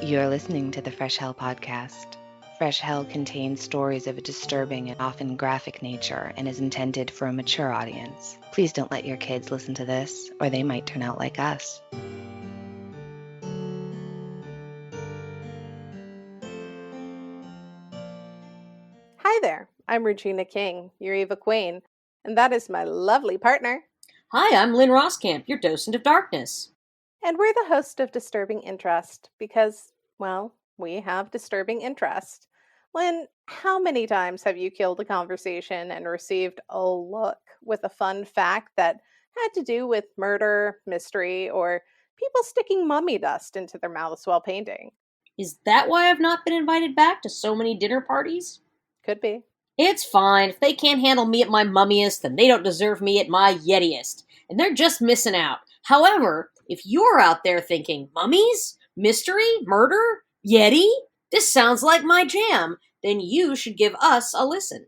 You're listening to the Fresh Hell podcast. Fresh Hell contains stories of a disturbing and often graphic nature and is intended for a mature audience. Please don't let your kids listen to this, or they might turn out like us. Hi there, I'm Regina King, your Eva Queen, and that is my lovely partner. Hi, I'm Lynn Roskamp, your docent of darkness. And we're the host of Disturbing Interest because, well, we have disturbing interest. Lynn, how many times have you killed a conversation and received a look with a fun fact that had to do with murder, mystery, or people sticking mummy dust into their mouths while painting? Is that why I've not been invited back to so many dinner parties? Could be. It's fine. If they can't handle me at my mummiest, then they don't deserve me at my yetiest. And they're just missing out. However, if you're out there thinking, mummies? Mystery? Murder? Yeti? This sounds like my jam. Then you should give us a listen.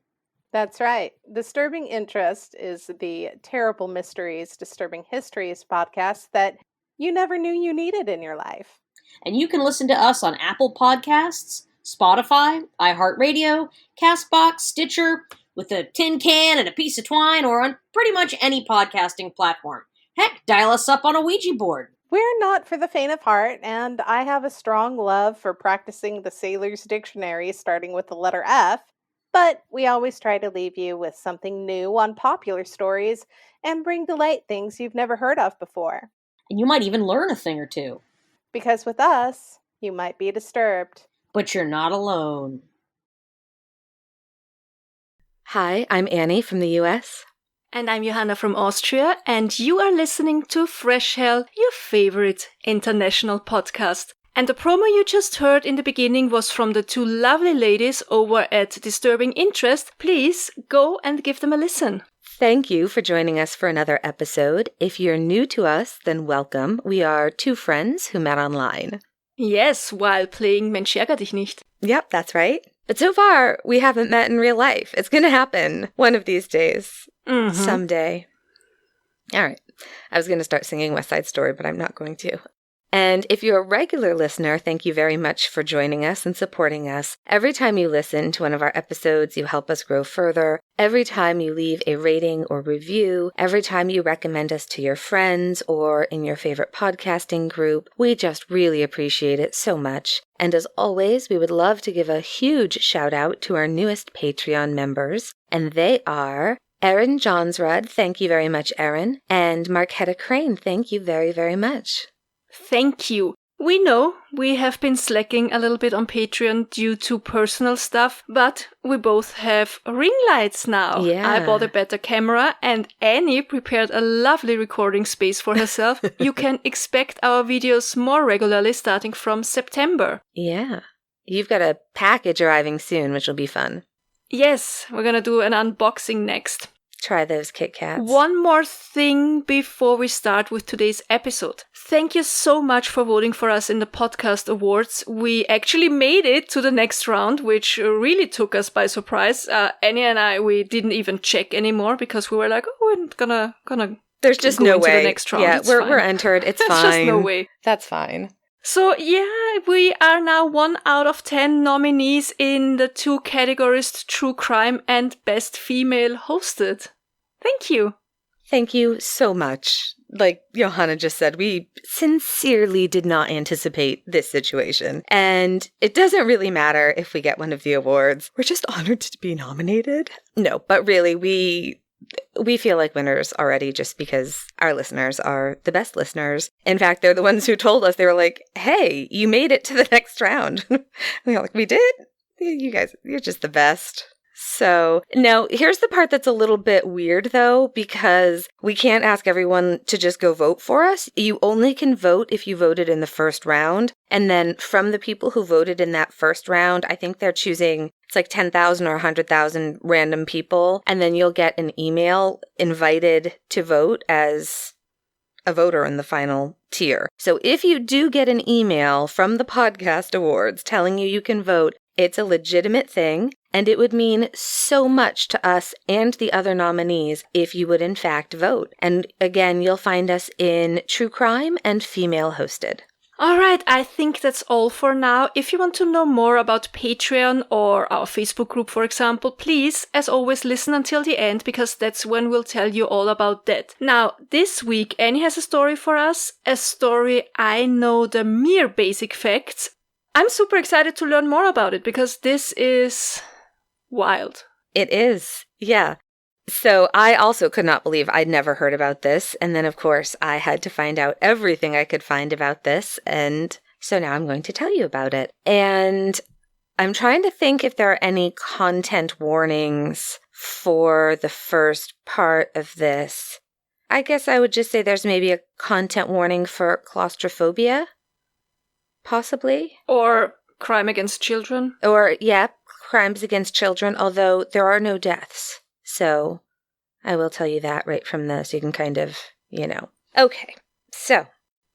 That's right. Disturbing Interest is the Terrible Mysteries, Disturbing Histories podcast that you never knew you needed in your life. And you can listen to us on Apple Podcasts, Spotify, iHeartRadio, CastBox, Stitcher, with a tin can and a piece of twine, or on pretty much any podcasting platform. Heck, dial us up on a Ouija board. We're not for the faint of heart, and I have a strong love for practicing the Sailor's Dictionary starting with the letter F, but we always try to leave you with something new on popular stories and bring to light things you've never heard of before. And you might even learn a thing or two. Because with us, you might be disturbed. But you're not alone. Hi, I'm Annie from the US. And I'm Johanna from Austria, and you are listening to Fresh Hell, your favorite international podcast. And the promo you just heard in the beginning was from the two lovely ladies over at Disturbing Interest. Please go and give them a listen. Thank you for joining us for another episode. If you're new to us, then welcome. We are two friends who met online. Yes, while playing Mensch ärger dich nicht. Yep, that's right. But so far, we haven't met in real life. It's going to happen one of these days. Mm-hmm. Someday. All right. I was going to start singing West Side Story, but I'm not going to. And if you're a regular listener, thank you very much for joining us and supporting us. Every time you listen to one of our episodes, you help us grow further. Every time you leave a rating or review, every time you recommend us to your friends or in your favorite podcasting group, we just really appreciate it so much. And as always, we would love to give a huge shout out to our newest Patreon members, and they are Erin Johnsrud, thank you very much, Erin, and Marquetta Crane, thank you very, very much. Thank you. We know we have been slacking a little bit on Patreon due to personal stuff, but we both have ring lights now. Yeah. I bought a better camera and Annie prepared a lovely recording space for herself. You can expect our videos more regularly starting from September. Yeah. You've got a package arriving soon, which will be fun. Yes, we're gonna do an unboxing next. Try those Kit Kats. One more thing before we start with today's episode. Thank you so much for voting for us in the podcast awards. We actually made it to the next round, which really took us by surprise. Annie and I, we didn't even check anymore because we were like, oh, we're gonna There's just go no into way. the next round. Yeah, It's we're fine. entered. It's There's fine. just no way. That's fine. So yeah, we are now 1 out of 10 nominees in the two categories, True Crime and Best Female Hosted. Thank you. Thank you so much. Like Johanna just said, we sincerely did not anticipate this situation. And it doesn't really matter if we get one of the awards. We're just honored to be nominated. No, but really, we feel like winners already just because our listeners are the best listeners. In fact, they're the ones who told us, they were like, hey, you made it to the next round. We were like, we did? You guys, you're just the best. So now here's the part that's a little bit weird, though, because we can't ask everyone to just go vote for us. You only can vote if you voted in the first round. And then from the people who voted in that first round, I think they're choosing, it's like 10,000 or 100,000 random people. And then you'll get an email invited to vote as a voter in the final tier. So if you do get an email from the podcast awards telling you can vote, it's a legitimate thing, and it would mean so much to us and the other nominees if you would in fact vote. And again, you'll find us in True Crime and Female Hosted. All right, I think that's all for now. If you want to know more about Patreon or our Facebook group, for example, please, as always, listen until the end because that's when we'll tell you all about that. Now, this week, Annie has a story for us, a story I know the mere basic facts. I'm super excited to learn more about it because this is wild. It is, yeah. So I also could not believe I'd never heard about this. And then, of course, I had to find out everything I could find about this. And so now I'm going to tell you about it. And I'm trying to think if there are any content warnings for the first part of this. I guess I would just say there's maybe a content warning for claustrophobia, possibly. Or crime against children. Or, yeah, crimes against children, although there are no deaths. So I will tell you that right from the, so you can kind of, Okay, so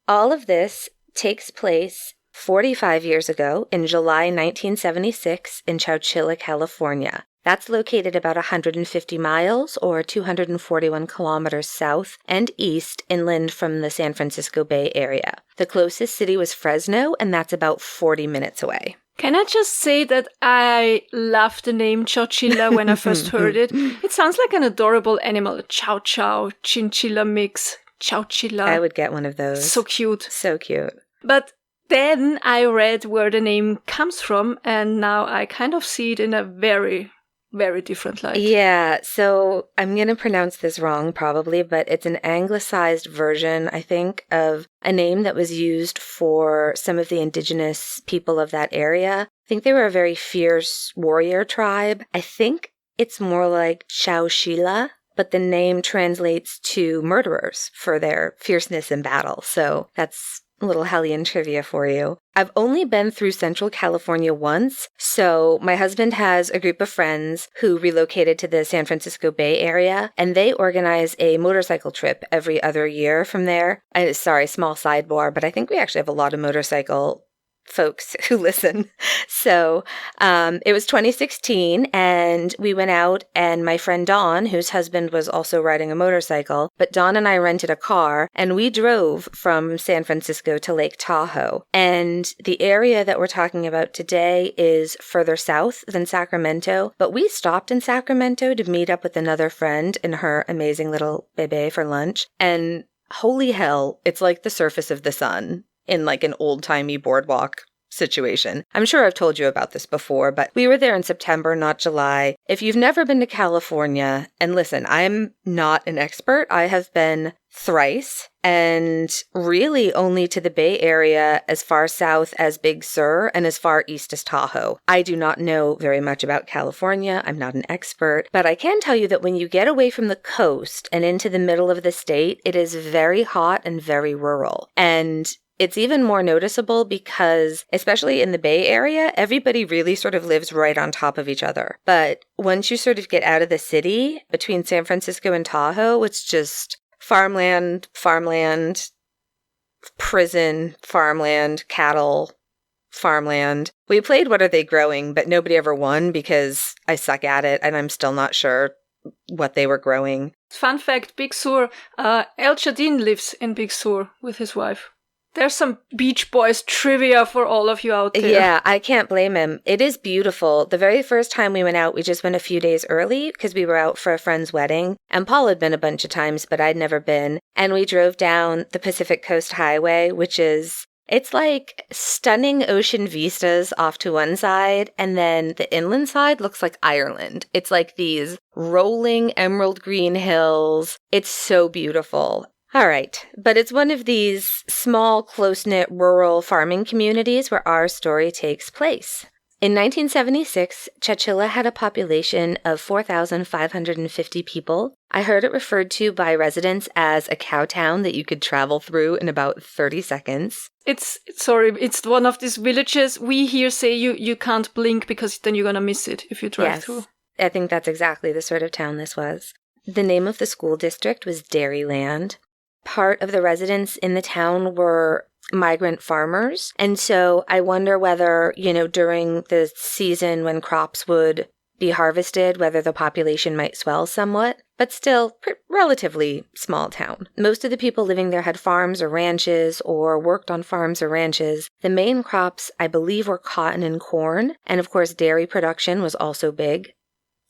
all of this takes place 45 years ago in July 1976 in Chowchilla, California. That's located about 150 miles or 241 kilometers south and east inland from the San Francisco Bay Area. The closest city was Fresno, and that's about 40 minutes away. Can I just say that I loved the name Chowchilla when I first heard it? It sounds like an adorable animal. Chow chow, chinchilla mix, Chowchilla. I would get one of those. So cute. So cute. But then I read where the name comes from, and now I kind of see it in a very, very different light. Yeah, so I'm going to pronounce this wrong probably, but it's an anglicized version, I think, of a name that was used for some of the indigenous people of that area. I think they were a very fierce warrior tribe. I think it's more like Chowchilla, but the name translates to murderers for their fierceness in battle. So that's a little Hellion trivia for you. I've only been through Central California once, so my husband has a group of friends who relocated to the San Francisco Bay Area, and they organize a motorcycle trip every other year from there. Sorry, small sidebar, but I think we actually have a lot of motorcycle folks who listen. So it was 2016 and we went out, and my friend Dawn, whose husband was also riding a motorcycle, but Dawn and I rented a car and we drove from San Francisco to Lake Tahoe. And the area that we're talking about today is further south than Sacramento, but we stopped in Sacramento to meet up with another friend and her amazing little bebe for lunch. And holy hell, it's like the surface of the sun in like an old-timey boardwalk situation. I'm sure I've told you about this before, but we were there in September, not July. If you've never been to California, and listen, I'm not an expert. I have been thrice, and really only to the Bay Area, as far south as Big Sur, and as far east as Tahoe. I do not know very much about California. I'm not an expert, but I can tell you that when you get away from the coast and into the middle of the state, it is very hot and very rural. And it's even more noticeable because, especially in the Bay Area, everybody really sort of lives right on top of each other. But once you sort of get out of the city, between San Francisco and Tahoe, it's just farmland, prison, farmland, cattle, farmland. We played What Are They Growing, but nobody ever won because I suck at it and I'm still not sure what they were growing. Fun fact, Big Sur, El Chadin lives in Big Sur with his wife. There's some Beach Boys trivia for all of you out there. Yeah, I can't blame him. It is beautiful. The very first time we went out, we just went a few days early because we were out for a friend's wedding. And Paul had been a bunch of times, but I'd never been. And we drove down the Pacific Coast Highway, it's like stunning ocean vistas off to one side, and then the inland side looks like Ireland. It's like these rolling emerald green hills. It's so beautiful. All right, but it's one of these small, close-knit rural farming communities where our story takes place. In 1976, Chowchilla had a population of 4,550 people. I heard it referred to by residents as a cow town that you could travel through in about 30 seconds. It's one of these villages we here say you can't blink because then you're going to miss it if you drive through. I think that's exactly the sort of town this was. The name of the school district was Dairyland. Part of the residents in the town were migrant farmers. And so I wonder whether, during the season when crops would be harvested, whether the population might swell somewhat, but still relatively small town. Most of the people living there had farms or ranches or worked on farms or ranches. The main crops, I believe, were cotton and corn, and of course dairy production was also big.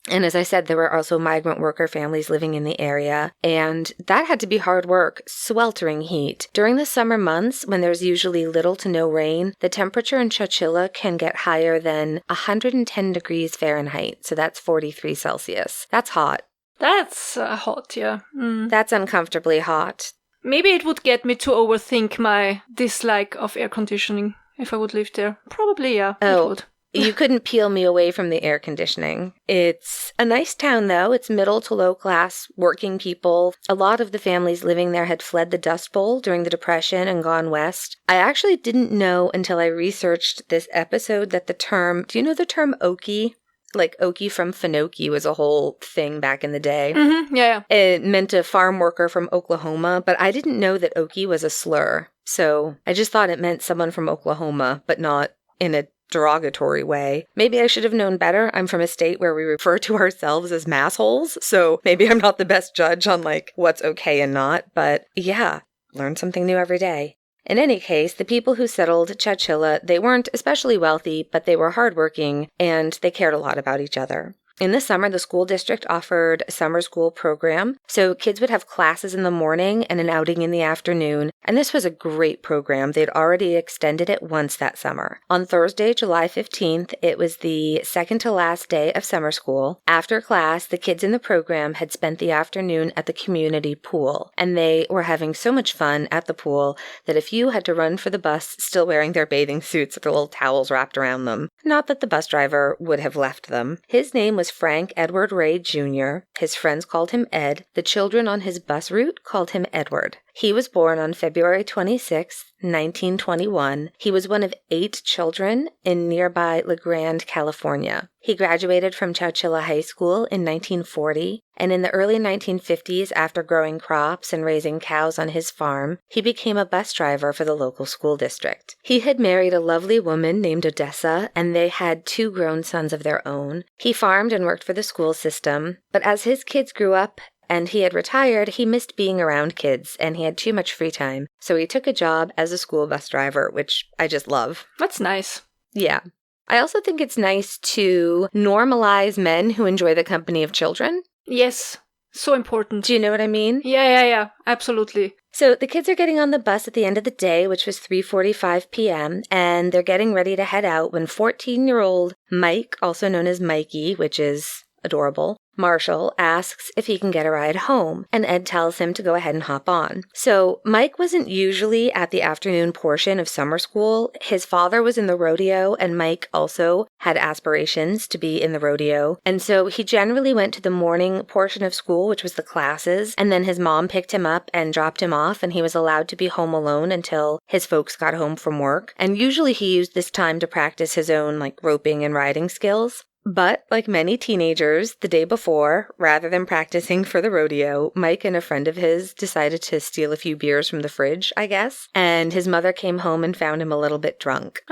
And as I said, there were also migrant worker families living in the area, and that had to be hard work, sweltering heat. During the summer months, when there's usually little to no rain, the temperature in Chowchilla can get higher than 110 degrees Fahrenheit, so that's 43 Celsius. That's hot. That's hot, yeah. Mm. That's uncomfortably hot. Maybe it would get me to overthink my dislike of air conditioning if I would live there. Probably, yeah, it would. You couldn't peel me away from the air conditioning. It's a nice town, though. It's middle to low class, working people. A lot of the families living there had fled the Dust Bowl during the Depression and gone west. I actually didn't know until I researched this episode that the term, do you know the term Okie? Like Okie from Finoki was a whole thing back in the day. Mm-hmm, yeah. It meant a farm worker from Oklahoma, but I didn't know that Okie was a slur. So I just thought it meant someone from Oklahoma, but not in a derogatory way. Maybe I should have known better. I'm from a state where we refer to ourselves as massholes, so maybe I'm not the best judge on like what's okay and not, but yeah, learn something new every day. In any case, the people who settled Chowchilla, they weren't especially wealthy, but they were hardworking and they cared a lot about each other. In the summer, the school district offered a summer school program, so kids would have classes in the morning and an outing in the afternoon, and this was a great program. They'd already extended it once that summer. On Thursday, July 15th, it was the second to last day of summer school. After class, the kids in the program had spent the afternoon at the community pool, and they were having so much fun at the pool that a few had to run for the bus still wearing their bathing suits with their little towels wrapped around them. Not that the bus driver would have left them. His name was Frank Edward Ray Jr. His friends called him Ed. The children on his bus route called him Edward. He was born on February 26, 1921. He was one of 8 children in nearby La Grande, California. He graduated from Chowchilla High School in 1940, and in the early 1950s, after growing crops and raising cows on his farm, he became a bus driver for the local school district. He had married a lovely woman named Odessa, and they had 2 grown sons of their own. He farmed and worked for the school system, but as his kids grew up, and he had retired, he missed being around kids, and he had too much free time. So he took a job as a school bus driver, which I just love. That's nice. Yeah. I also think it's nice to normalize men who enjoy the company of children. Yes. So important. Do you know what I mean? Yeah. Absolutely. So the kids are getting on the bus at the end of the day, which was 3:45 p.m., and they're getting ready to head out when 14-year-old Mike, also known as Mikey, which is adorable, Marshall, asks if he can get a ride home, and Ed tells him to go ahead and hop on. So Mike wasn't usually at the afternoon portion of summer school. His father was in the rodeo, and Mike also had aspirations to be in the rodeo. And so he generally went to the morning portion of school, which was the classes, and then his mom picked him up and dropped him off, and he was allowed to be home alone until his folks got home from work. And usually he used this time to practice his own, roping and riding skills. But, like many teenagers, the day before, rather than practicing for the rodeo, Mike and a friend of his decided to steal a few beers from the fridge, I guess. And his mother came home and found him a little bit drunk.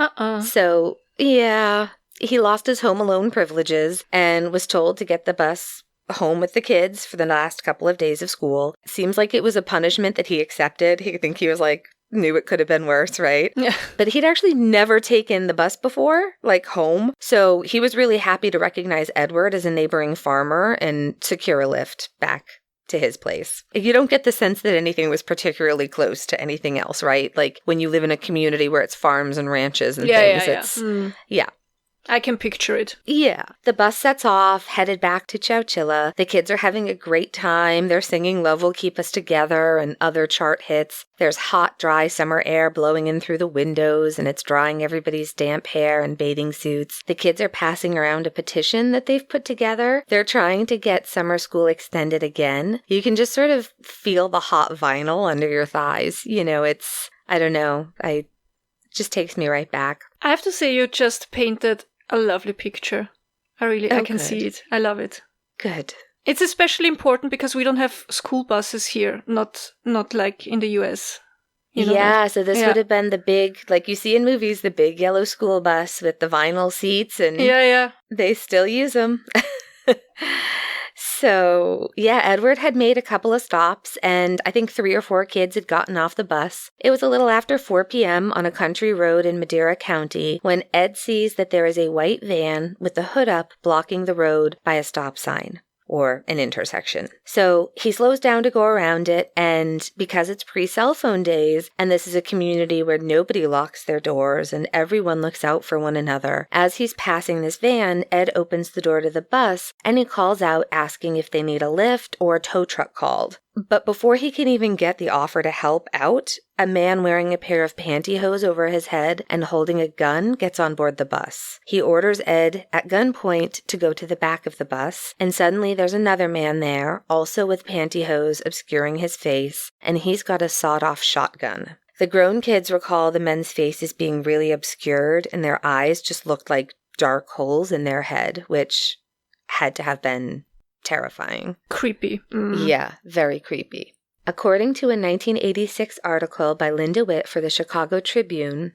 So, yeah, he lost his home alone privileges and was told to get the bus home with the kids for the last couple of days of school. Seems like it was a punishment that he accepted. I think he was knew it could have been worse, right? Yeah. But he'd actually never taken the bus before, home. So he was really happy to recognize Edward as a neighboring farmer and secure a lift back to his place. You don't get the sense that anything was particularly close to anything else, right? When you live in a community where it's farms and ranches and things. Yeah. I can picture it. Yeah. The bus sets off, headed back to Chowchilla. The kids are having a great time. They're singing Love Will Keep Us Together and other chart hits. There's hot, dry summer air blowing in through the windows, and it's drying everybody's damp hair and bathing suits. The kids are passing around a petition that they've put together. They're trying to get summer school extended again. You can just sort of feel the hot vinyl under your thighs. I don't know. It just takes me right back. I have to say, you just painted a lovely picture. I can see it. I love it. Good. It's especially important because we don't have school buses here, not like in the US. You know yeah, that? so this Yeah. would have been the big, like you see in movies, the big yellow school bus with the vinyl seats, and Yeah. they still use them. So, yeah, Edward had made a couple of stops, and I think 3 or 4 kids had gotten off the bus. It was a little after 4 p.m. on a country road in Madera County when Ed sees that there is a white van with the hood up blocking the road by a stop sign. Or an intersection. So he slows down to go around it, and because it's pre-cell phone days, and this is a community where nobody locks their doors and everyone looks out for one another, as he's passing this van, Ed opens the door to the bus, and he calls out asking if they need a lift or a tow truck called. But before he can even get the offer to help out, a man wearing a pair of pantyhose over his head and holding a gun gets on board the bus. He orders Ed at gunpoint to go to the back of the bus, and suddenly there's another man there, also with pantyhose obscuring his face, and he's got a sawed-off shotgun. The grown kids recall the men's faces being really obscured, and their eyes just looked like dark holes in their head, which had to have been terrifying. Creepy. Yeah, very creepy. According to a 1986 article by Linda Witt for the Chicago Tribune,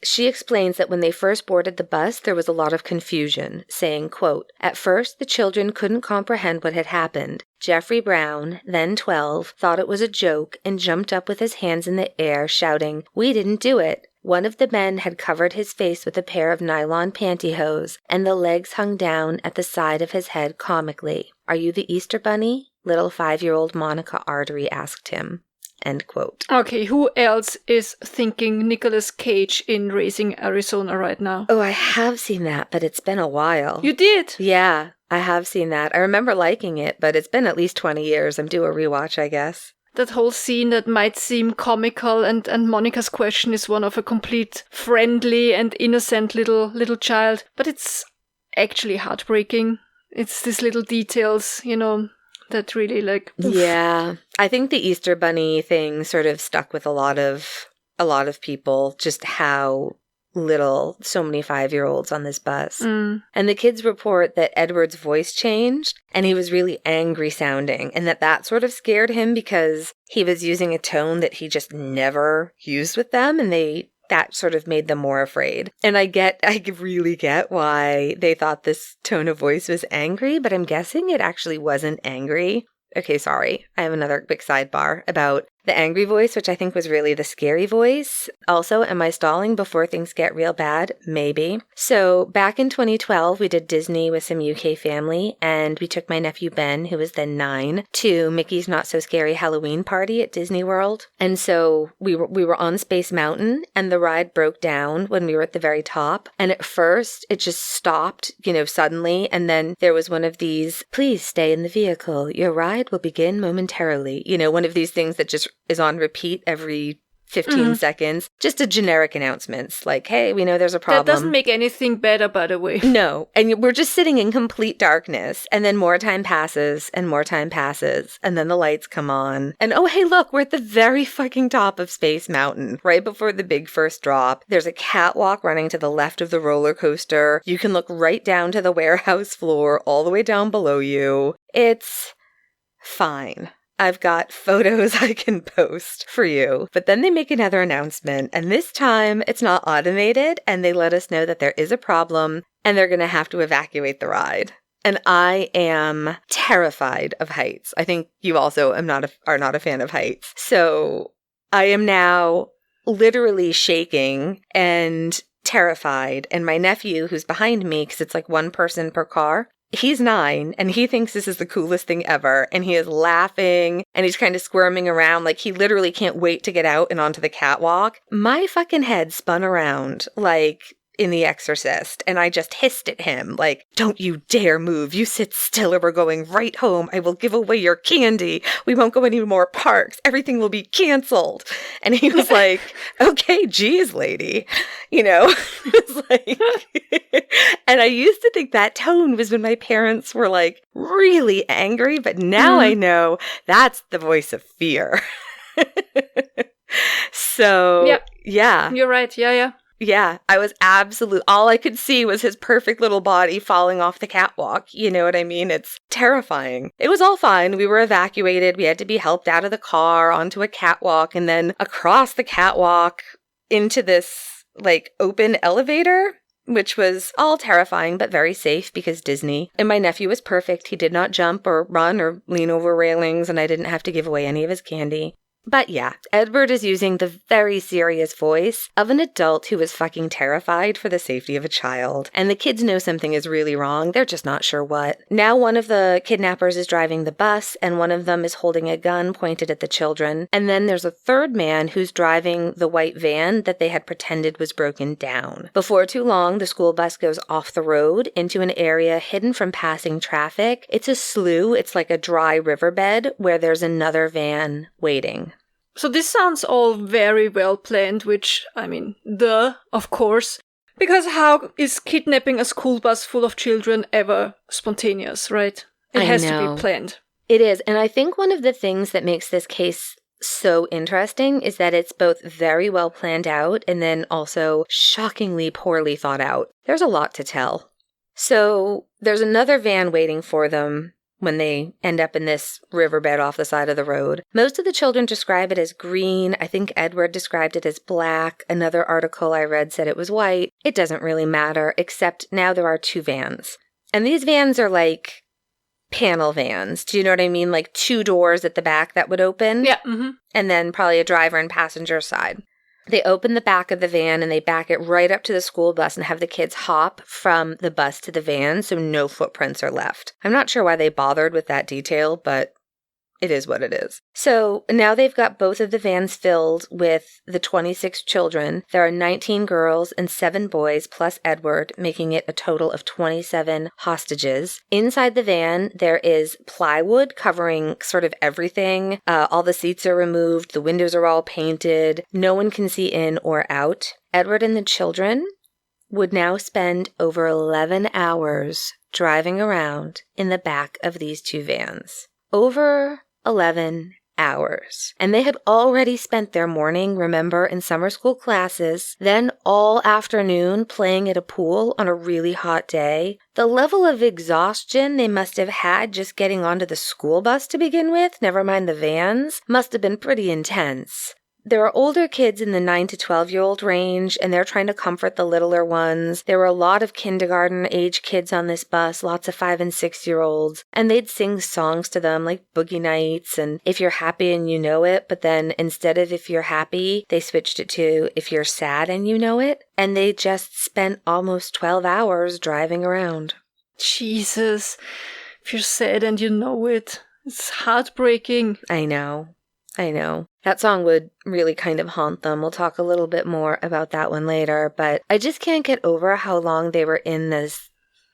she explains that when they first boarded the bus, there was a lot of confusion, saying, quote, "At first, the children couldn't comprehend what had happened. Jeffrey Brown, then 12, thought it was a joke and jumped up with his hands in the air, shouting, 'We didn't do it.' One of the men had covered his face with a pair of nylon pantyhose, and the legs hung down at the side of his head comically. 'Are you the Easter Bunny?' little 5-year-old Monica Artery asked him." End quote. Okay, who else is thinking Nicolas Cage in Raising Arizona right now? Oh, I have seen that, but it's been a while. You did? Yeah, I have seen that. I remember liking it, but it's been at least 20 years. I'm due a rewatch, I guess. That whole scene that might seem comical, and Monica's question is one of a complete friendly and innocent little child, but it's actually heartbreaking. It's these little details, that really like oof. Yeah, I think the Easter Bunny thing sort of stuck with a lot of people, just how little so many 5-year-olds on this bus. And the kids report that Edward's voice changed and he was really angry sounding, and that sort of scared him because he was using a tone that he just never used with them, and that sort of made them more afraid. And I really get why they thought this tone of voice was angry, but I'm guessing it actually wasn't angry. Okay, sorry. I have another quick sidebar about the angry voice, which I think was really the scary voice. Also, am I stalling before things get real bad? Maybe. So back in 2012, we did Disney with some UK family, and we took my nephew Ben, who was then 9, to Mickey's Not So Scary Halloween party at Disney World. And so we were on Space Mountain, and the ride broke down when we were at the very top. And at first, it just stopped, suddenly. And then there was one of these, "Please stay in the vehicle. Your ride will begin momentarily." One of these things that just is on repeat every 15 seconds. Just a generic announcements like, "Hey, we know there's a problem." That doesn't make anything better, by the way. No. And we're just sitting in complete darkness. And then more time passes and more time passes. And then the lights come on. And oh, hey, look, we're at the very fucking top of Space Mountain. Right before the big first drop. There's a catwalk running to the left of the roller coaster. You can look right down to the warehouse floor all the way down below you. It's fine. I've got photos I can post for you. But then they make another announcement, and this time it's not automated, and they let us know that there is a problem, and they're going to have to evacuate the ride. And I am terrified of heights. I think you also are not a fan of heights. So I am now literally shaking and terrified. And my nephew, who's behind me, because it's like one person per car, he's 9 and he thinks this is the coolest thing ever. And he is laughing and he's kind of squirming around like he literally can't wait to get out and onto the catwalk. My fucking head spun around like in The Exorcist, and I just hissed at him like, "Don't you dare move. You sit still or we're going right home. I will give away your candy. We won't go any more parks. Everything will be canceled." And he was like, "Okay, geez, lady." It was like, and I used to think that tone was when my parents were like really angry, but now I know that's the voice of fear. So, yeah. You're right. Yeah. Yeah, I was all I could see was his perfect little body falling off the catwalk. You know what I mean? It's terrifying. It was all fine. We were evacuated. We had to be helped out of the car onto a catwalk and then across the catwalk into this like open elevator, which was all terrifying but very safe because Disney. And my nephew was perfect. He did not jump or run or lean over railings, and I didn't have to give away any of his candy. But yeah, Edward is using the very serious voice of an adult who is fucking terrified for the safety of a child. And the kids know something is really wrong. They're just not sure what. Now one of the kidnappers is driving the bus, and one of them is holding a gun pointed at the children. And then there's a third man who's driving the white van that they had pretended was broken down. Before too long, the school bus goes off the road into an area hidden from passing traffic. It's a slough. It's like a dry riverbed where there's another van waiting. So this sounds all very well planned, which, I mean, of course. Because how is kidnapping a school bus full of children ever spontaneous, right? It has to be planned. It is. And I think one of the things that makes this case so interesting is that it's both very well planned out and then also shockingly poorly thought out. There's a lot to tell. So there's another van waiting for them when they end up in this riverbed off the side of the road. Most of the children describe it as green. I think Edward described it as black. Another article I read said it was white. It doesn't really matter, except now there are 2 vans. And these vans are like panel vans. Do you know what I mean? Like 2 doors at the back that would open. Yeah. Mm-hmm. And then probably a driver and passenger side. They open the back of the van and they back it right up to the school bus and have the kids hop from the bus to the van so no footprints are left. I'm not sure why they bothered with that detail, but it is what it is. So now they've got both of the vans filled with the 26 children. There are 19 girls and 7 boys plus Edward, making it a total of 27 hostages. Inside the van, there is plywood covering sort of everything. All the seats are removed. The windows are all painted. No one can see in or out. Edward and the children would now spend over 11 hours driving around in the back of these 2 vans. Over 11 hours. And they had already spent their morning, remember, in summer school classes, then all afternoon playing at a pool on a really hot day. The level of exhaustion they must have had just getting onto the school bus to begin with, never mind the vans, must have been pretty intense. There are older kids in the 9 to 12-year-old range, and they're trying to comfort the littler ones. There were a lot of kindergarten-age kids on this bus, lots of 5 and 6-year-olds, and they'd sing songs to them like Boogie Nights and If You're Happy and You Know It, but then instead of If You're Happy, they switched it to If You're Sad and You Know It, and they just spent almost 12 hours driving around. Jesus, if you're sad and you know it, it's heartbreaking. I know. That song would really kind of haunt them. We'll talk a little bit more about that one later, but I just can't get over how long they were in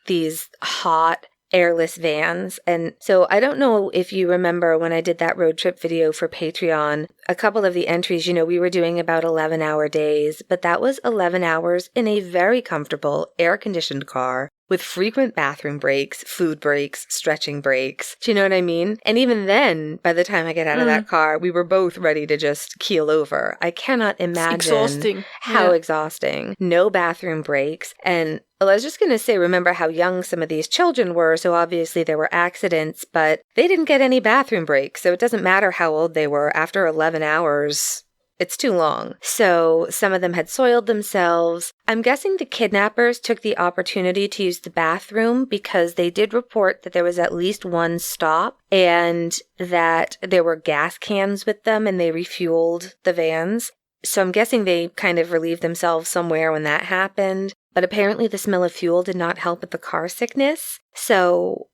these hot, airless vans. And so I don't know if you remember when I did that road trip video for Patreon, a couple of the entries, we were doing about 11-hour days, but that was 11 hours in a very comfortable, air-conditioned car with frequent bathroom breaks, food breaks, stretching breaks. Do you know what I mean? And even then, by the time I get out of that car, we were both ready to just keel over. I cannot imagine how exhausting. No bathroom breaks. And I was just going to say, remember how young some of these children were, so obviously there were accidents, but they didn't get any bathroom breaks, so it doesn't matter how old they were. After 11 hours, it's too long. So some of them had soiled themselves. I'm guessing the kidnappers took the opportunity to use the bathroom because they did report that there was at least one stop and that there were gas cans with them and they refueled the vans. So I'm guessing they kind of relieved themselves somewhere when that happened. But apparently the smell of fuel did not help with the car sickness. So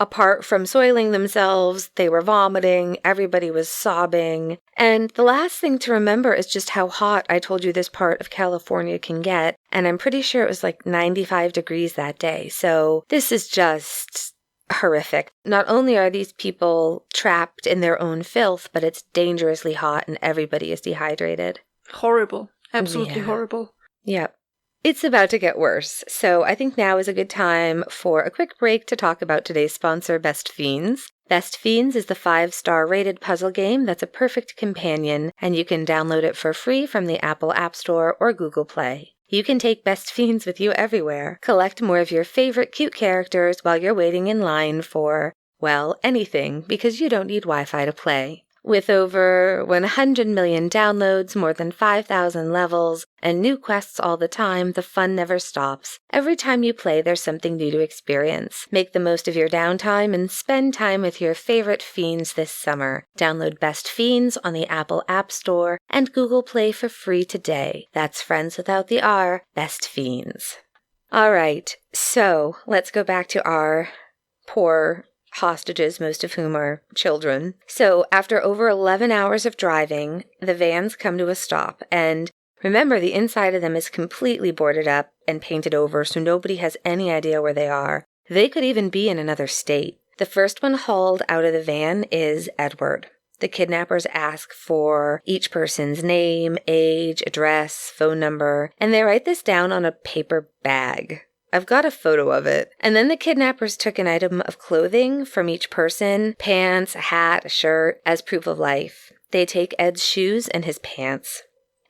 apart from soiling themselves, they were vomiting, everybody was sobbing. And the last thing to remember is just how hot I told you this part of California can get. And I'm pretty sure it was like 95 degrees that day. So this is just horrific. Not only are these people trapped in their own filth, but it's dangerously hot and everybody is dehydrated. Horrible. Absolutely horrible. Yep. It's about to get worse, so I think now is a good time for a quick break to talk about today's sponsor, Best Fiends. Best Fiends is the 5-star rated puzzle game that's a perfect companion, and you can download it for free from the Apple App Store or Google Play. You can take Best Fiends with you everywhere. Collect more of your favorite cute characters while you're waiting in line for, well, anything, because you don't need Wi-Fi to play. With over 100 million downloads, more than 5,000 levels, and new quests all the time, the fun never stops. Every time you play, there's something new to experience. Make the most of your downtime and spend time with your favorite fiends this summer. Download Best Fiends on the Apple App Store and Google Play for free today. That's friends without the R, Best Fiends. All right, so let's go back to our poor hostages, most of whom are children. So after over 11 hours of driving, the vans come to a stop. And remember, the inside of them is completely boarded up and painted over, so nobody has any idea where they are. They could even be in another state. The first one hauled out of the van is Edward. The kidnappers ask for each person's name, age, address, phone number, and they write this down on a paper bag. I've got a photo of it. And then the kidnappers took an item of clothing from each person, pants, a hat, a shirt, as proof of life. They take Ed's shoes and his pants.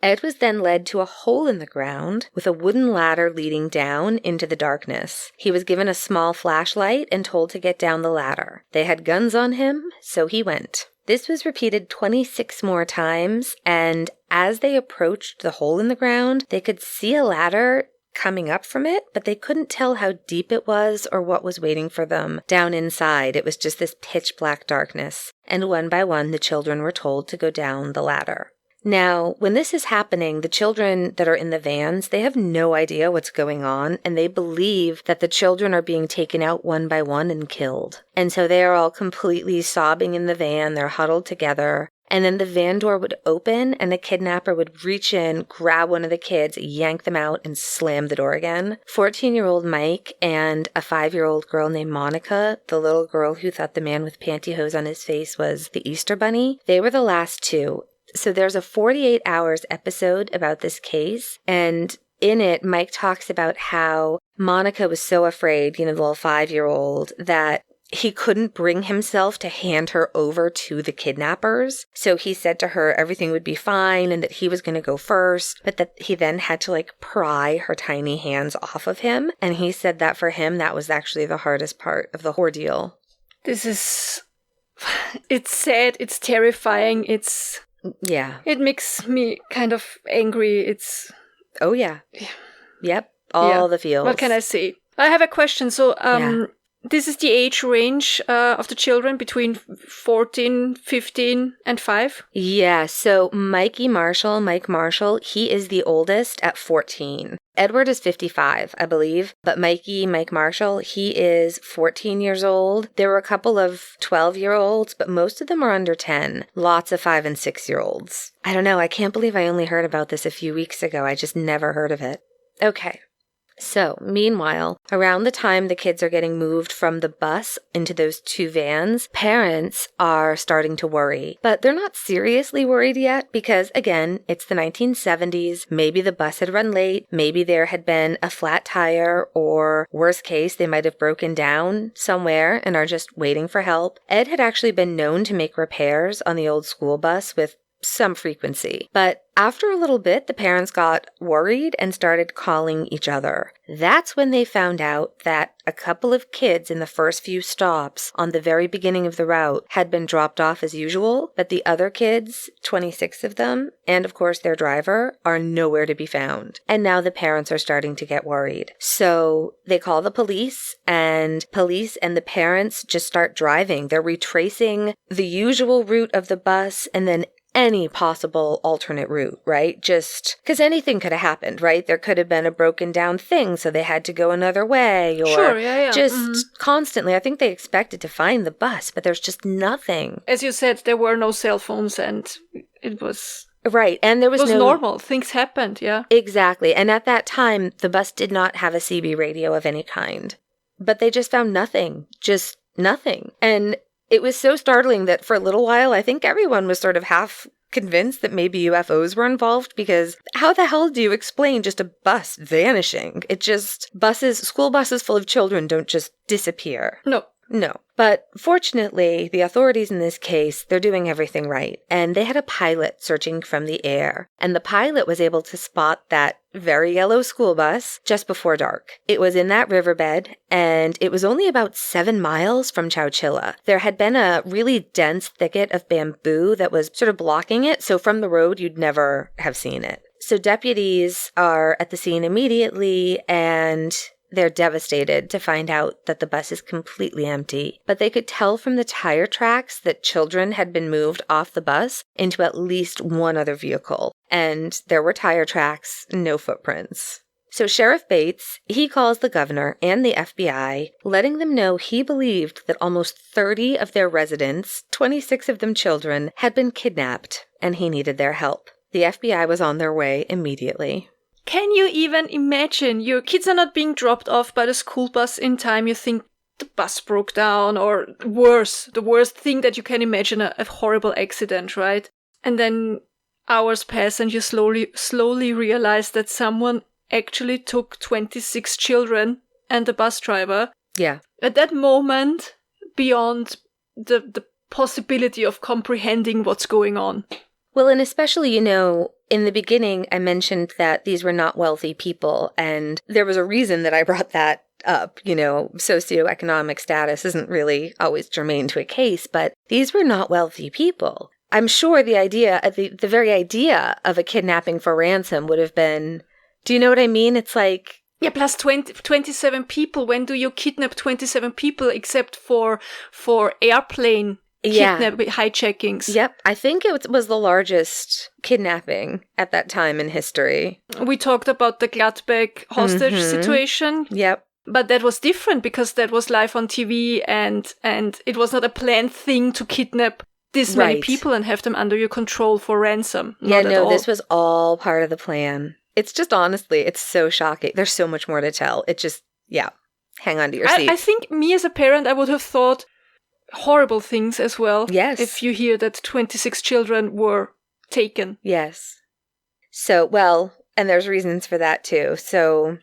Ed was then led to a hole in the ground with a wooden ladder leading down into the darkness. He was given a small flashlight and told to get down the ladder. They had guns on him, so he went. This was repeated 26 more times, and as they approached the hole in the ground, they could see a ladder coming up from it, but they couldn't tell how deep it was or what was waiting for them down inside. It was just this pitch black darkness. And one by one, the children were told to go down the ladder. Now, when this is happening, the children that are in the vans, they have no idea what's going on, and they believe that the children are being taken out one by one and killed. And so they are all completely sobbing in the van. They're huddled together. And then the van door would open and the kidnapper would reach in, grab one of the kids, yank them out, and slam the door again. 14-year-old Mike and a 5-year-old girl named Monica, the little girl who thought the man with pantyhose on his face was the Easter Bunny, they were the last two. So there's a 48 hours episode about this case, and in it, Mike talks about how Monica was so afraid, the little 5-year-old, that he couldn't bring himself to hand her over to the kidnappers. So he said to her everything would be fine and that he was going to go first, but that he then had to pry her tiny hands off of him. And he said that for him, that was actually the hardest part of the ordeal. It's sad, it's terrifying, Yeah. It makes me kind of angry. Oh, yeah. Yep. All the feels. What can I say? I have a question. So, this is the age range of the children between 14, 15, and 5? Yeah, so Mike Marshall, he is the oldest at 14. Edward is 55, I believe, but Mike Marshall, he is 14 years old. There were a couple of 12-year-olds, but most of them are under 10. Lots of 5- and 6-year-olds. I don't know, I can't believe I only heard about this a few weeks ago. I just never heard of it. Okay. So, meanwhile, around the time the kids are getting moved from the bus into those two vans, parents are starting to worry. But they're not seriously worried yet because, again, it's the 1970s. Maybe the bus had run late. Maybe there had been a flat tire, or worst case, they might have broken down somewhere and are just waiting for help. Ed had actually been known to make repairs on the old school bus with some frequency. But after a little bit, the parents got worried and started calling each other. That's when they found out that a couple of kids in the first few stops on the very beginning of the route had been dropped off as usual, but the other kids, 26 of them, and of course their driver, are nowhere to be found. And now the parents are starting to get worried. So they call the police and the parents just start driving. They're retracing the usual route of the bus and then any possible alternate route, right? Just because anything could have happened, right? There could have been a broken down thing, so they had to go another way, or constantly. I think they expected to find the bus, but there's just nothing. As you said, there were no cell phones, and it was right, and there was no normal. Things happened, yeah. Exactly, and at that time, the bus did not have a CB radio of any kind, but they just found nothing, just nothing, and it was so startling that for a little while, I think everyone was sort of half convinced that maybe UFOs were involved, because how the hell do you explain just a bus vanishing? School buses full of children don't just disappear. No. No. But fortunately, the authorities in this case, they're doing everything right. And they had a pilot searching from the air. And the pilot was able to spot that very yellow school bus just before dark. It was in that riverbed, and it was only about 7 miles from Chowchilla. There had been a really dense thicket of bamboo that was sort of blocking it, so from the road, you'd never have seen it. So deputies are at the scene immediately, and they're devastated to find out that the bus is completely empty. But they could tell from the tire tracks that children had been moved off the bus into at least one other vehicle. And there were tire tracks, no footprints. So Sheriff Bates, he calls the governor and the FBI, letting them know he believed that almost 30 of their residents, 26 of them children, had been kidnapped, and he needed their help. The FBI was on their way immediately. Can you even imagine? Your kids are not being dropped off by the school bus in time. You think the bus broke down, or worse, the worst thing that you can imagine, a horrible accident, right? And then hours pass and you slowly realize that someone actually took 26 children and the bus driver. Yeah. At that moment, beyond the possibility of comprehending what's going on. Well, and especially, in the beginning, I mentioned that these were not wealthy people, and there was a reason that I brought that up. Socioeconomic status isn't really always germane to a case, but these were not wealthy people. I'm sure the very idea of a kidnapping for ransom would have been, do you know what I mean? It's like... Yeah, plus 27 people. When do you kidnap 27 people except for airplane hijackings? Yep. I think it was the largest kidnapping at that time in history. We talked about the Gladbeck hostage situation. Yep. But that was different because that was live on TV and it was not a planned thing to kidnap this many people and have them under your control for ransom. This was all part of the plan. It's just, honestly, it's so shocking. There's so much more to tell. It just, hang on to your seat. I think me as a parent, I would have thought horrible things as well. Yes. If you hear that 26 children were taken. Yes. So, and there's reasons for that too. So,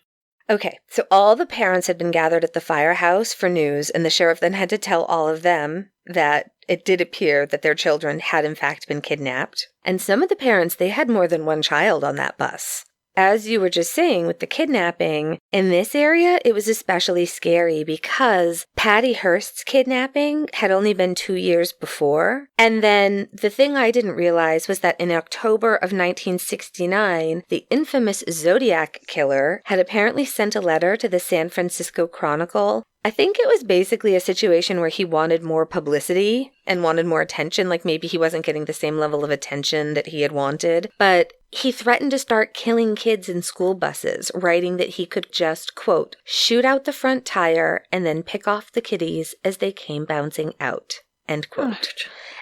okay. So all the parents had been gathered at the firehouse for news, and the sheriff then had to tell all of them that it did appear that their children had in fact been kidnapped. And some of the parents, they had more than one child on that bus. As you were just saying with the kidnapping, in this area, it was especially scary because Patty Hearst's kidnapping had only been 2 years before. And then the thing I didn't realize was that in October of 1969, the infamous Zodiac killer had apparently sent a letter to the San Francisco Chronicle. I think it was basically a situation where he wanted more publicity and wanted more attention, like maybe he wasn't getting the same level of attention that he had wanted. But he threatened to start killing kids in school buses, writing that he could just, quote, shoot out the front tire and then pick off the kiddies as they came bouncing out, end quote.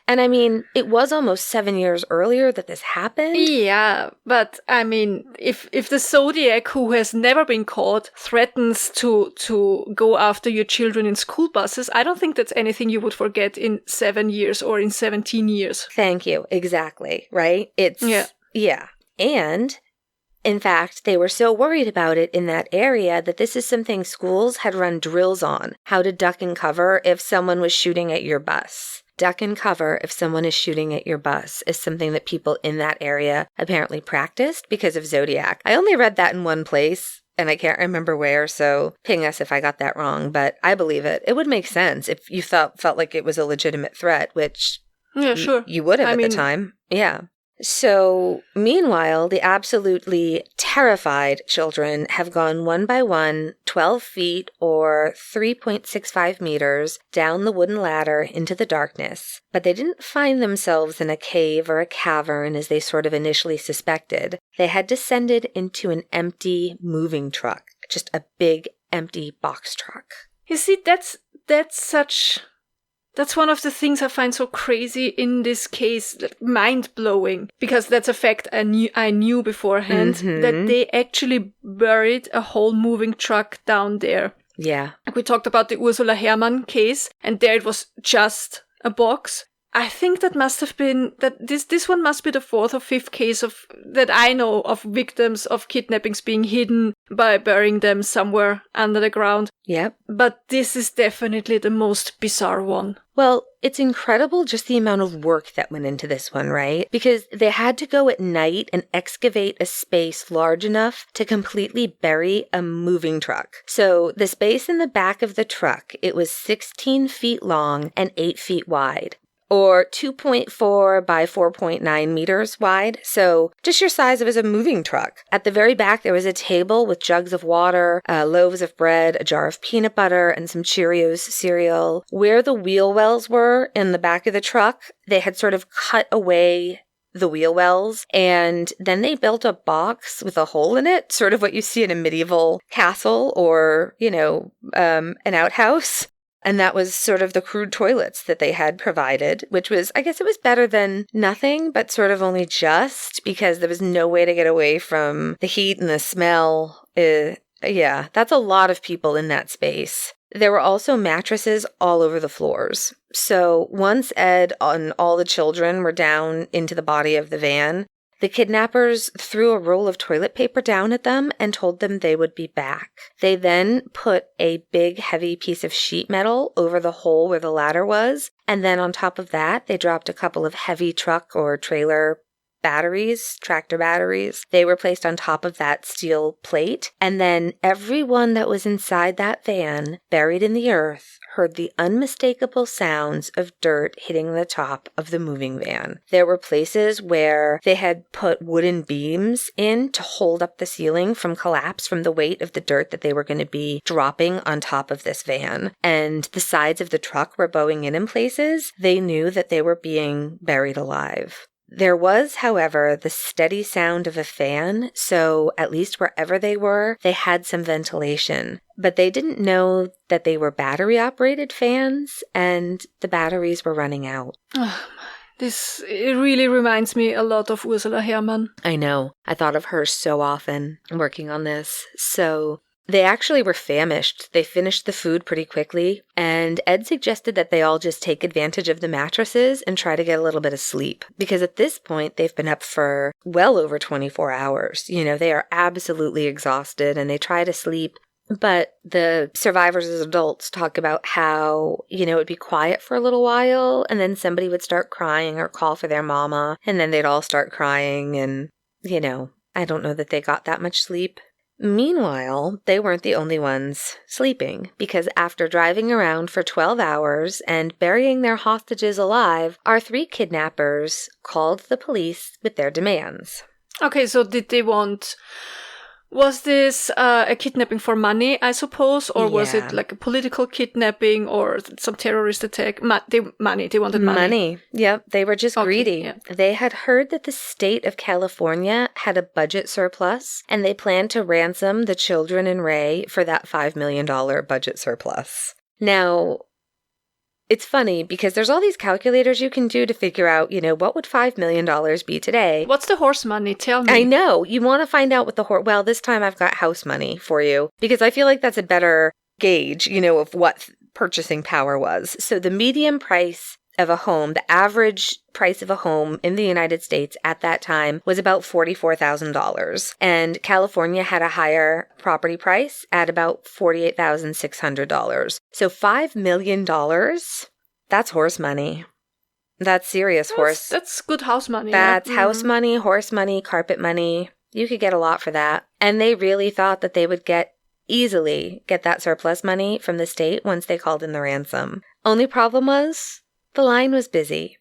And I mean, it was almost 7 years earlier that this happened. Yeah, but I mean, if the Zodiac, who has never been caught, threatens to go after your children in school buses, I don't think that's anything you would forget in 7 years or in 17 years. Thank you. Exactly. Right? Yeah. And in fact, they were so worried about it in that area that this is something schools had run drills on, how to duck and cover if someone was shooting at your bus. Duck and cover if someone is shooting at your bus is something that people in that area apparently practiced because of Zodiac. I only read that in one place, and I can't remember where, so ping us if I got that wrong, but I believe it. It would make sense if you felt like it was a legitimate threat, which sure. You would have the time. Yeah. So, meanwhile, the absolutely terrified children have gone one by one 12 feet or 3.65 meters down the wooden ladder into the darkness. But they didn't find themselves in a cave or a cavern as they sort of initially suspected. They had descended into an empty moving truck, just a big empty box truck. You see, that's one of the things I find so crazy in this case, mind-blowing, because that's a fact I knew beforehand, that they actually buried a whole moving truck down there. Yeah. We talked about the Ursula Herrmann case, and there it was just a box. I think that must have been, that this one must be the 4th or 5th case that I know of victims of kidnappings being hidden by burying them somewhere under the ground. Yep. But this is definitely the most bizarre one. Well, it's incredible just the amount of work that went into this one, right? Because they had to go at night and excavate a space large enough to completely bury a moving truck. So the space in the back of the truck, it was 16 feet long and 8 feet wide. Or 2.4 by 4.9 meters wide, so just your size of as a moving truck. At the very back, there was a table with jugs of water, loaves of bread, a jar of peanut butter, and some Cheerios cereal. Where the wheel wells were in the back of the truck, they had sort of cut away the wheel wells, and then they built a box with a hole in it, sort of what you see in a medieval castle or, an outhouse. And that was sort of the crude toilets that they had provided, which was, I guess it was better than nothing, but sort of only just because there was no way to get away from the heat and the smell. Yeah, that's a lot of people in that space. There were also mattresses all over the floors. So once Ed and all the children were down into the body of the van, the kidnappers threw a roll of toilet paper down at them and told them they would be back. They then put a big, heavy piece of sheet metal over the hole where the ladder was, and then on top of that, they dropped a couple of heavy truck or trailer batteries, tractor batteries. They were placed on top of that steel plate, and then everyone that was inside that van, buried in the earth, heard the unmistakable sounds of dirt hitting the top of the moving van. There were places where they had put wooden beams in to hold up the ceiling from collapse from the weight of the dirt that they were going to be dropping on top of this van. And the sides of the truck were bowing in places. They knew that they were being buried alive. There was, however, the steady sound of a fan, so at least wherever they were, they had some ventilation. But they didn't know that they were battery-operated fans, and the batteries were running out. It really reminds me a lot of Ursula Herrmann. I know. I thought of her so often working on this. So they actually were famished. They finished the food pretty quickly, and Ed suggested that they all just take advantage of the mattresses and try to get a little bit of sleep. Because at this point, they've been up for well over 24 hours. They are absolutely exhausted, and they try to sleep. But the survivors as adults talk about how, it would be quiet for a little while, and then somebody would start crying or call for their mama, and then they'd all start crying, and, I don't know that they got that much sleep. Meanwhile, they weren't the only ones sleeping, because after driving around for 12 hours and burying their hostages alive, our 3 kidnappers called the police with their demands. Okay, so did they want... Was this a kidnapping for money, I suppose? Or was it like a political kidnapping or some terrorist attack? They wanted money. Money. Yep, they were just greedy. Yeah. They had heard that the state of California had a budget surplus, and they planned to ransom the children and Ray for that $5 million budget surplus. Now, it's funny because there's all these calculators you can do to figure out, what would $5 million be today? What's the horse money? Tell me. I know. You want to find out what well, this time I've got house money for you because I feel like that's a better gauge, of what purchasing power was. So the median price of a home, the average price of a home in the United States at that time was about $44,000. And California had a higher property price at about $48,600. So $5 million, that's horse money. That's serious horse. That's good house money. That's house money, horse money, carpet money. You could get a lot for that. And they really thought that they would easily get that surplus money from the state once they called in the ransom. Only problem was, the line was busy.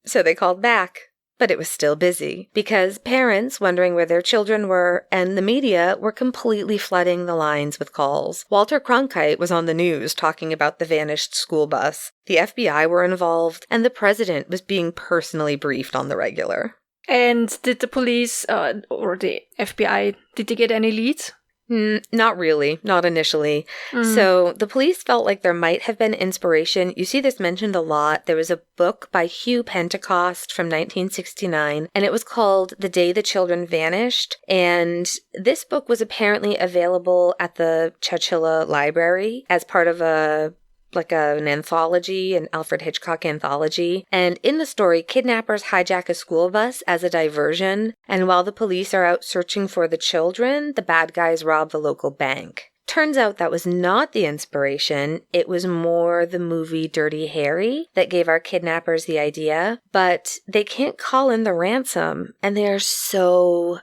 So they called back, but it was still busy because parents wondering where their children were and the media were completely flooding the lines with calls. Walter Cronkite was on the news talking about the vanished school bus. The FBI were involved, and the president was being personally briefed on the regular. And did the police or the FBI, did they get any leads? Not really, not initially. So the police felt like there might have been inspiration. You see this mentioned a lot. There was a book by Hugh Pentecost from 1969, and it was called The Day the Children Vanished. And this book was apparently available at the Chowchilla Library as part of an anthology, an Alfred Hitchcock anthology. And in the story, kidnappers hijack a school bus as a diversion. And while the police are out searching for the children, the bad guys rob the local bank. Turns out that was not the inspiration. It was more the movie Dirty Harry that gave our kidnappers the idea. But they can't call in the ransom, and they are so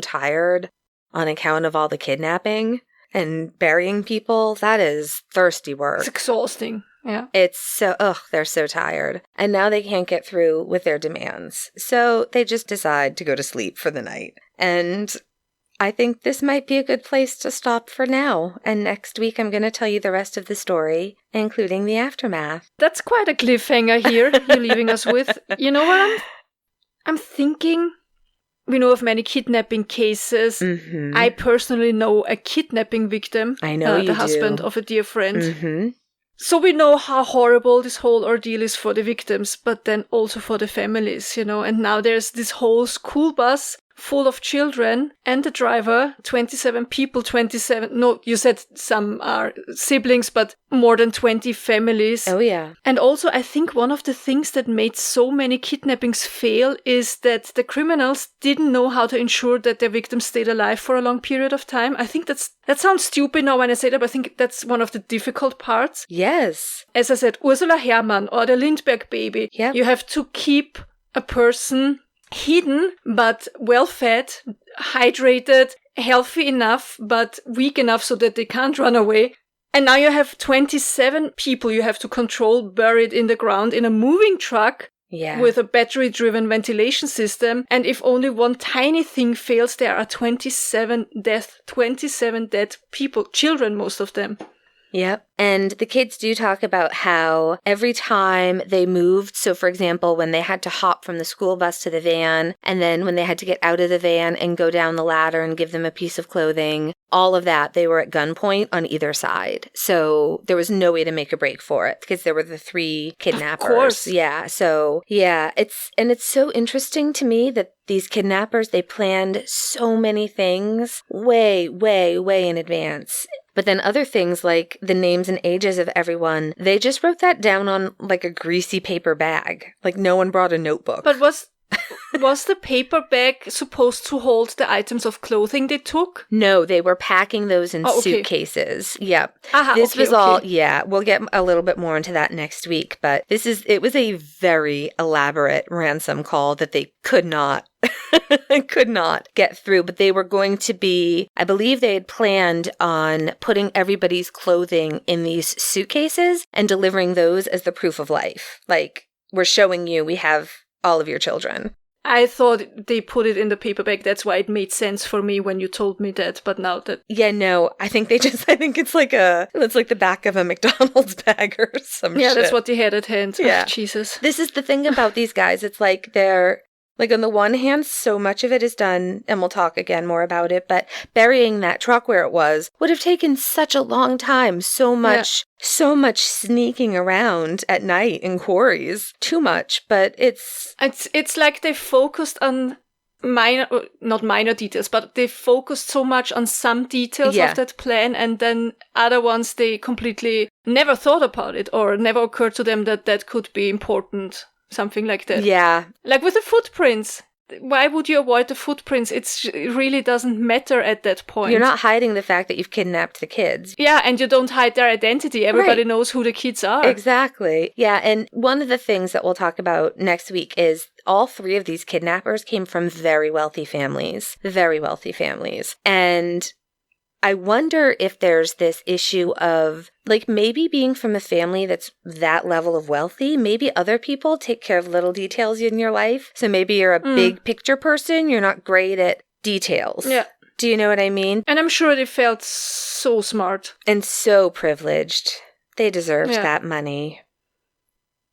tired on account of all the kidnapping and burying people. That is thirsty work. It's exhausting. Yeah. It's so, they're so tired. And now they can't get through with their demands. So they just decide to go to sleep for the night. And I think this might be a good place to stop for now. And next week I'm going to tell you the rest of the story, including the aftermath. That's quite a cliffhanger here you're leaving us with. You know what I'm thinking? We know of many kidnapping cases. Mm-hmm. I personally know a kidnapping victim. I know you the do. husband of a dear friend. Mm-hmm. So we know how horrible this whole ordeal is for the victims, but then also for the families, you know. And now there's this whole school bus full of children and the driver, 27 people, 27, no, you said some are siblings, but more than 20 families. Oh, yeah. And also, I think one of the things that made so many kidnappings fail is that the criminals didn't know how to ensure that their victims stayed alive for a long period of time. I think that sounds stupid now when I say that, but I think that's one of the difficult parts. Yes. As I said, Ursula Herrmann or the Lindbergh baby, Yep. you have to keep a person hidden, but well-fed, hydrated, healthy enough, but weak enough so that they can't run away. And now you have 27 people you have to control buried in the ground in a moving truck. Yeah. With a battery-driven ventilation system. And if only one tiny thing fails, there are 27 dead people, children, most of them. Yep. And the kids do talk about how every time they moved, so for example, when they had to hop from the school bus to the van, and then when they had to get out of the van and go down the ladder and give them a piece of clothing, all of that, they were at gunpoint on either side. So there was no way to make a break for it because there were the 3 kidnappers. Of course. Yeah. So yeah, it's so interesting to me that these kidnappers, they planned so many things way in advance. But then other things like the names and ages of everyone, they just wrote that down on like a greasy paper bag. Like no one brought a notebook. But was the paper bag supposed to hold the items of clothing they took? No, they were packing those in okay. suitcases. Yep. Aha, This okay, was all, okay. yeah, we'll get a little bit more into that next week. But it was a very elaborate ransom call that they could not get through. But they were going to be, I believe they had planned on putting everybody's clothing in these suitcases and delivering those as the proof of life. Like, we're showing you we have all of your children. I thought they put it in the paper bag. That's why it made sense for me when you told me that. But now that... Yeah, no, I think it's like the back of a McDonald's bag or some shit. that's what they had at hand. Yeah. Oh, Jesus. This is the thing about these guys. It's like they're, like on the one hand, so much of it is done, and we'll talk again more about it, but burying that truck where it was would have taken such a long time. So much sneaking around at night in quarries. Too much, but it's like they focused on not minor details, but they focused so much on some details of that plan, and then other ones they completely never thought about it or never occurred to them that could be important. Something like that. Yeah. Like with the footprints. Why would you avoid the footprints? It really doesn't matter at that point. You're not hiding the fact that you've kidnapped the kids. Yeah, and you don't hide their identity. Everybody knows who the kids are. Exactly. Yeah, and one of the things that we'll talk about next week is all 3 of these kidnappers came from very wealthy families. Very wealthy families. And I wonder if there's this issue of, like, maybe being from a family that's that level of wealthy, maybe other people take care of little details in your life. So maybe you're a big picture person, you're not great at details. Yeah. Do you know what I mean? And I'm sure they felt so smart. And so privileged. They deserved that money.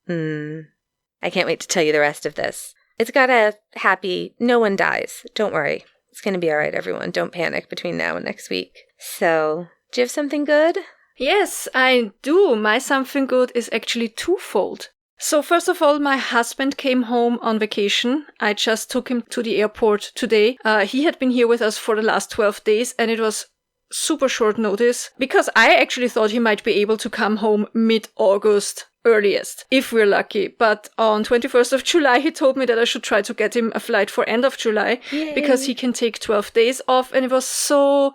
I can't wait to tell you the rest of this. It's got a happy, no one dies. Don't worry. It's going to be all right, everyone. Don't panic between now and next week. So, do you have something good? Yes, I do. My something good is actually twofold. So first of all, my husband came home on vacation. I just took him to the airport today. He had been here with us for the last 12 days, and it was super short notice because I actually thought he might be able to come home mid-August earliest, if we're lucky. But on 21st of July, he told me that I should try to get him a flight for end of July. Yay. Because he can take 12 days off. And it was so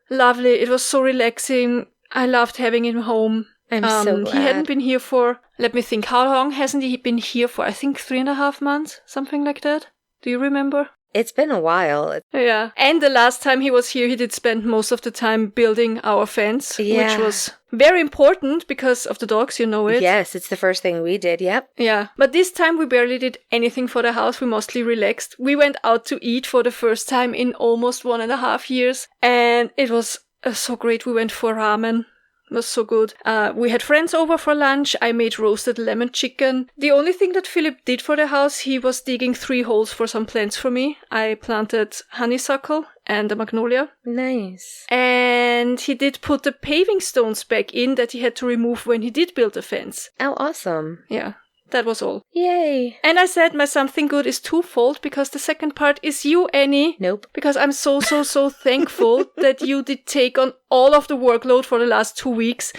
lovely. It was so relaxing. I loved having him home. I'm so glad. He hadn't been here for, let me think, how long hasn't he been here for? I think 3.5 months, something like that. Do you remember? It's been a while. Yeah. And the last time he was here, he did spend most of the time building our fence, which was very important because of the dogs, you know it. Yes, it's the first thing we did, yep. Yeah. But this time we barely did anything for the house. We mostly relaxed. We went out to eat for the first time in almost 1.5 years. And it was so great. We went for ramen. It was so good. We had friends over for lunch. I made roasted lemon chicken. The only thing that Philip did for the house, he was digging 3 holes for some plants for me. I planted honeysuckle and a magnolia. Nice. And he did put the paving stones back in that he had to remove when he did build the fence. Oh, awesome. Yeah. That was all. Yay. And I said my something good is twofold because the second part is you, Annie. Nope. Because I'm so thankful that you did take on all of the workload for the last 2 weeks,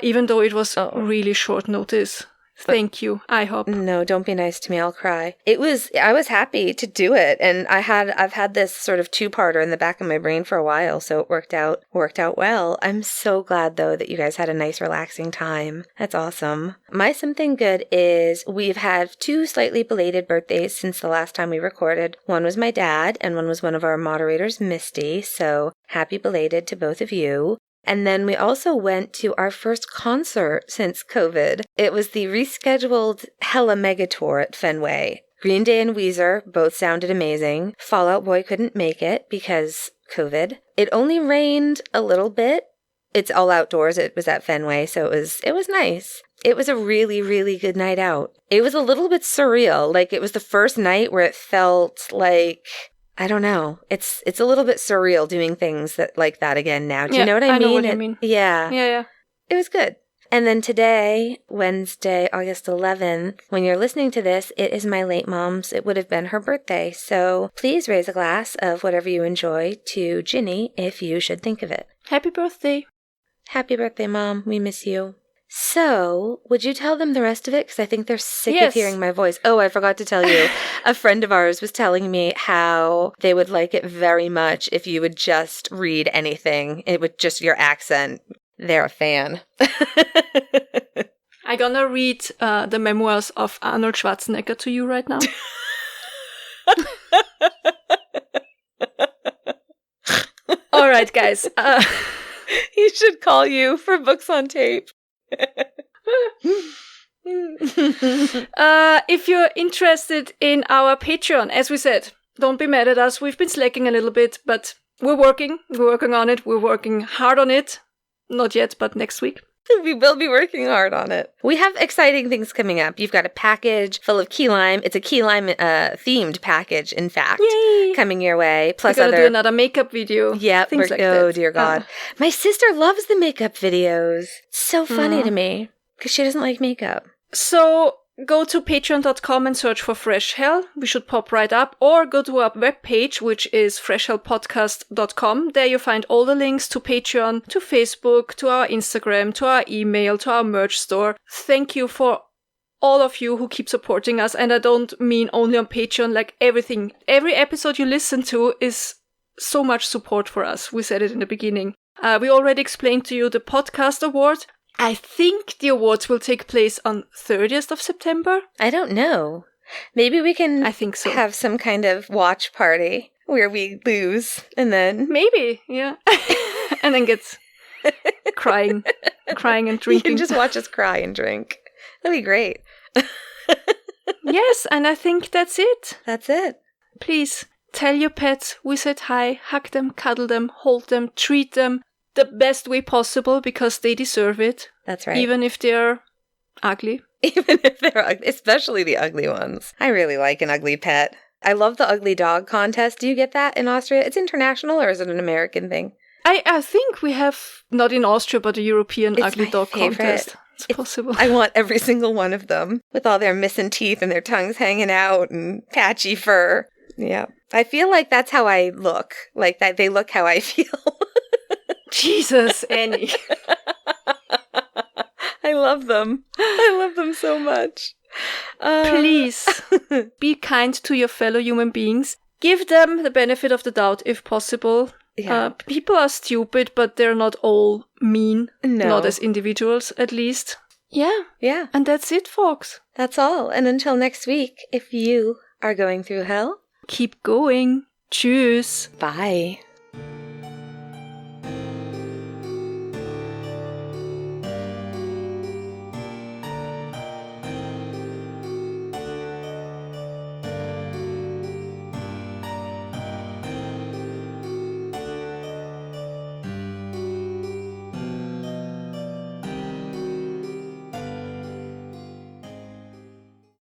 even though it was really short notice. Thank you, IHOP. No, don't be nice to me. I'll cry. I was happy to do it. And I've had this sort of 2-parter in the back of my brain for a while. So it worked out well. I'm so glad though that you guys had a nice relaxing time. That's awesome. My something good is we've had 2 slightly belated birthdays since the last time we recorded. One was my dad and one was one of our moderators, Misty. So happy belated to both of you. And then we also went to our first concert since COVID. It was the rescheduled Hella Mega Tour at Fenway. Green Day and Weezer both sounded amazing. Fall Out Boy couldn't make it because COVID. It only rained a little bit. It's all outdoors. It was at Fenway, so it was nice. It was a really, really good night out. It was a little bit surreal. Like, it was the first night where it felt like, I don't know. It's a little bit surreal doing things like that again now. Do you know what I mean? I know what you mean. Yeah. Yeah. It was good. And then today, Wednesday, August 11th, when you're listening to this, it is my late mom's. It would have been her birthday. So please raise a glass of whatever you enjoy to Ginny if you should think of it. Happy birthday. Happy birthday, Mom. We miss you. So, would you tell them the rest of it? Because I think they're sick of hearing my voice. Oh, I forgot to tell you. A friend of ours was telling me how they would like it very much if you would just read anything. It would just your accent. They're a fan. I'm gonna read the memoirs of Arnold Schwarzenegger to you right now. All right, guys. He should call you for books on tape. If you're interested in our Patreon, as we said, don't be mad at us. We've been slacking a little bit, but we're working on it. We're working hard on it. Not yet, but next week. We will be working hard on it. We have exciting things coming up. You've got a package full of key lime. It's a key lime themed package, in fact. Yay! Coming your way. Plus we're gonna do another makeup video. Yeah, things like oh that. Dear God. My sister loves the makeup videos. It's so funny to me because she doesn't like makeup. So go to patreon.com and search for Fresh Hell. We should pop right up. Or go to our webpage, which is freshhellpodcast.com. There you find all the links to Patreon, to Facebook, to our Instagram, to our email, to our merch store. Thank you for all of you who keep supporting us. And I don't mean only on Patreon, like everything. Every episode you listen to is so much support for us. We said it in the beginning. We already explained to you the podcast award. I think the awards will take place on 30th of September. I don't know. Maybe we can I think so. Have some kind of watch party where we lose and then... Maybe, yeah. And then get crying and drinking. You can just watch us cry and drink. That'd be great. Yes, and I think that's it. That's it. Please, tell your pets we said hi, hug them, cuddle them, hold them, treat them the best way possible because they deserve it. That's right. Even if they're ugly. Even if they're ugly, especially the ugly ones. I really like an ugly pet. I love the ugly dog contest. Do you get that in Austria? It's international or is it an American thing? I think we have, not in Austria, but a European It's ugly my dog favorite. contest. It's possible. I want every single one of them with all their missing teeth and their tongues hanging out and patchy fur. Yeah. I feel like that's how I look. Like that they look how I feel. Jesus, Annie. I love them. I love them so much. Please be kind to your fellow human beings. Give them the benefit of the doubt if possible. Yeah. People are stupid, but they're not all mean. No. Not as individuals, at least. Yeah. Yeah. And that's it, folks. That's all. And until next week, if you are going through hell, Keep going. Tschüss. bye.